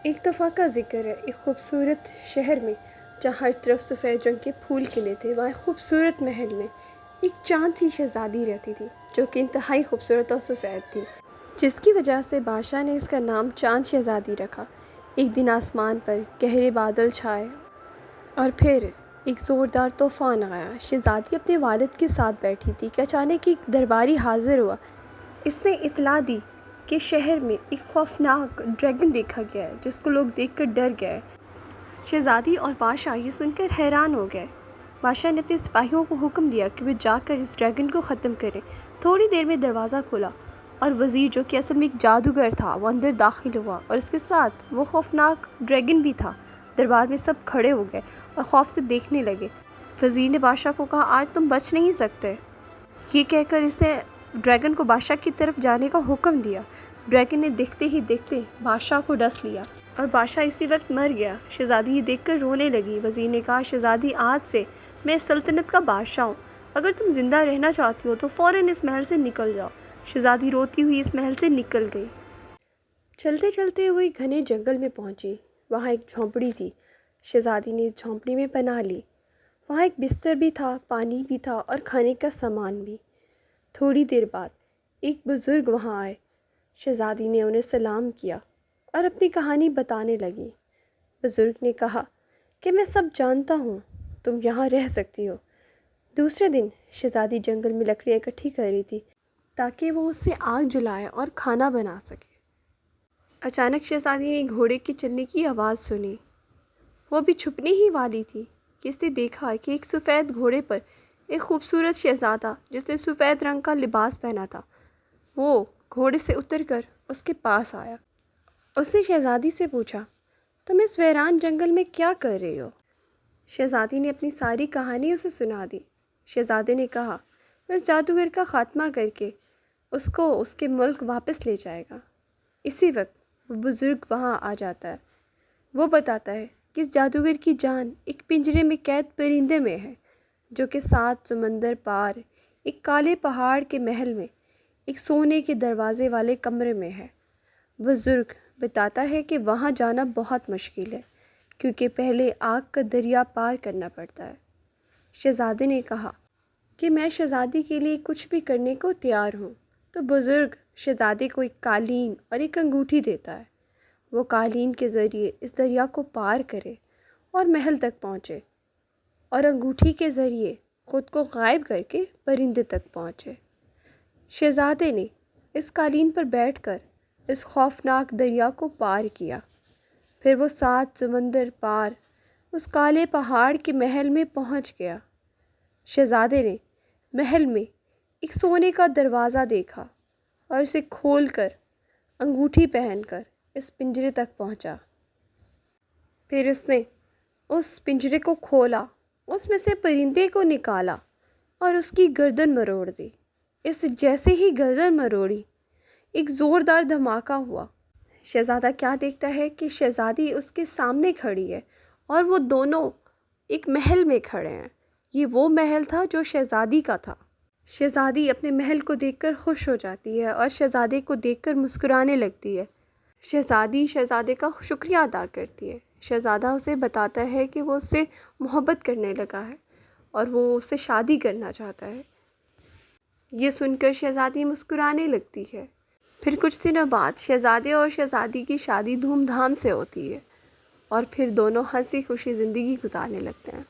ایک دفعہ کا ذکر ہے، ایک خوبصورت شہر میں جہاں ہر طرف سفید رنگ کے پھول کھلے تھے، وہاں ایک خوبصورت محل میں ایک چاند سی شہزادی رہتی تھی جو کہ انتہائی خوبصورت اور سفید تھی، جس کی وجہ سے بادشاہ نے اس کا نام چاند شہزادی رکھا۔ ایک دن آسمان پر گہرے بادل چھائے اور پھر ایک زوردار طوفان آیا۔ شہزادی اپنے والد کے ساتھ بیٹھی تھی کہ اچانک ایک درباری حاضر ہوا۔ اس نے اطلاع دی کہ شہر میں ایک خوفناک ڈریگن دیکھا گیا ہے جس کو لوگ دیکھ کر ڈر گئے۔ شہزادی اور بادشاہ یہ سن کر حیران ہو گئے۔ بادشاہ نے اپنے سپاہیوں کو حکم دیا کہ وہ جا کر اس ڈریگن کو ختم کریں۔ تھوڑی دیر میں دروازہ کھلا اور وزیر، جو کہ اصل میں ایک جادوگر تھا، وہ اندر داخل ہوا اور اس کے ساتھ وہ خوفناک ڈریگن بھی تھا۔ دربار میں سب کھڑے ہو گئے اور خوف سے دیکھنے لگے۔ وزیر نے بادشاہ کو کہا، آج تم بچ نہیں سکتے۔ یہ کہہ کر اس نے ڈریگن کو بادشاہ کی طرف جانے کا حکم دیا۔ ڈریگن نے دیکھتے ہی دیکھتے بادشاہ کو ڈس لیا اور بادشاہ اسی وقت مر گیا۔ شہزادی یہ دیکھ کر رونے لگی۔ وزیر نے کہا، شہزادی، آج سے میں اس سلطنت کا بادشاہ ہوں، اگر تم زندہ رہنا چاہتی ہو تو فوراً اس محل سے نکل جاؤ۔ شہزادی روتی ہوئی اس محل سے نکل گئی۔ چلتے چلتے وہ ایک گھنے جنگل میں پہنچی۔ وہاں ایک جھونپڑی تھی۔ شہزادی نے اس جھونپڑی میں پناہ لی۔ وہاں ایک بستر بھی تھا، پانی بھی تھا اور کھانے کا سامان بھی۔ تھوڑی دیر بعد ایک بزرگ وہاں آئے۔ شہزادی نے انہیں سلام کیا اور اپنی کہانی بتانے لگی۔ بزرگ نے کہا کہ میں سب جانتا ہوں، تم یہاں رہ سکتی ہو۔ دوسرے دن شہزادی جنگل میں لکڑیاں اکٹھی کر رہی تھی تاکہ وہ اس سے آگ جلائے اور کھانا بنا سکے۔ اچانک شہزادی نے گھوڑے کے چلنے کی آواز سنی۔ وہ بھی چھپنے ہی والی تھی کہ اس نے دیکھا کہ ایک سفید گھوڑے پر ایک خوبصورت شہزادہ جس نے سفید رنگ کا لباس پہنا تھا، وہ گھوڑے سے اتر کر اس کے پاس آیا۔ اس نے شہزادی سے پوچھا، تم اس ویران جنگل میں کیا کر رہی ہو؟ شہزادی نے اپنی ساری کہانی اسے سنا دی۔ شہزادے نے کہا، وہ اس جادوگر کا خاتمہ کر کے اس کو اس کے ملک واپس لے جائے گا۔ اسی وقت وہ بزرگ وہاں آ جاتا ہے۔ وہ بتاتا ہے کہ اس جادوگر کی جان ایک پنجرے میں قید پرندے میں ہے جو کہ 7 سمندر پار ایک کالے پہاڑ کے محل میں ایک سونے کے دروازے والے کمرے میں ہے۔ بزرگ بتاتا ہے کہ وہاں جانا بہت مشکل ہے کیونکہ پہلے آگ کا دریا پار کرنا پڑتا ہے۔ شہزادے نے کہا کہ میں شہزادی کے لیے کچھ بھی کرنے کو تیار ہوں، تو بزرگ شہزادے کو ایک قالین اور ایک انگوٹھی دیتا ہے۔ وہ قالین کے ذریعے اس دریا کو پار کرے اور محل تک پہنچے، اور انگوٹھی کے ذریعے خود کو غائب کر کے پرندے تک پہنچے۔ شہزادے نے اس قالین پر بیٹھ کر اس خوفناک دریا کو پار کیا۔ پھر وہ 7 سمندر پار اس کالے پہاڑ کے محل میں پہنچ گیا۔ شہزادے نے محل میں ایک سونے کا دروازہ دیکھا اور اسے کھول کر انگوٹھی پہن کر اس پنجرے تک پہنچا۔ پھر اس نے اس پنجرے کو کھولا، اس میں سے پرندے کو نکالا اور اس کی گردن مروڑ دی۔ اس جیسے ہی گردن مروڑی، ایک زوردار دھماکہ ہوا۔ شہزادہ کیا دیکھتا ہے کہ شہزادی اس کے سامنے کھڑی ہے اور وہ دونوں ایک محل میں کھڑے ہیں۔ یہ وہ محل تھا جو شہزادی کا تھا۔ شہزادی اپنے محل کو دیکھ کر خوش ہو جاتی ہے اور شہزادے کو دیکھ کر مسکرانے لگتی ہے۔ شہزادی شہزادے کا شکریہ ادا کرتی ہے۔ شہزادہ اسے بتاتا ہے کہ وہ اس سے محبت کرنے لگا ہے اور وہ اس سے شادی کرنا چاہتا ہے۔ یہ سن کر شہزادی مسکرانے لگتی ہے۔ پھر کچھ دنوں بعد شہزادے اور شہزادی کی شادی دھوم دھام سے ہوتی ہے اور پھر دونوں ہنسی خوشی زندگی گزارنے لگتے ہیں۔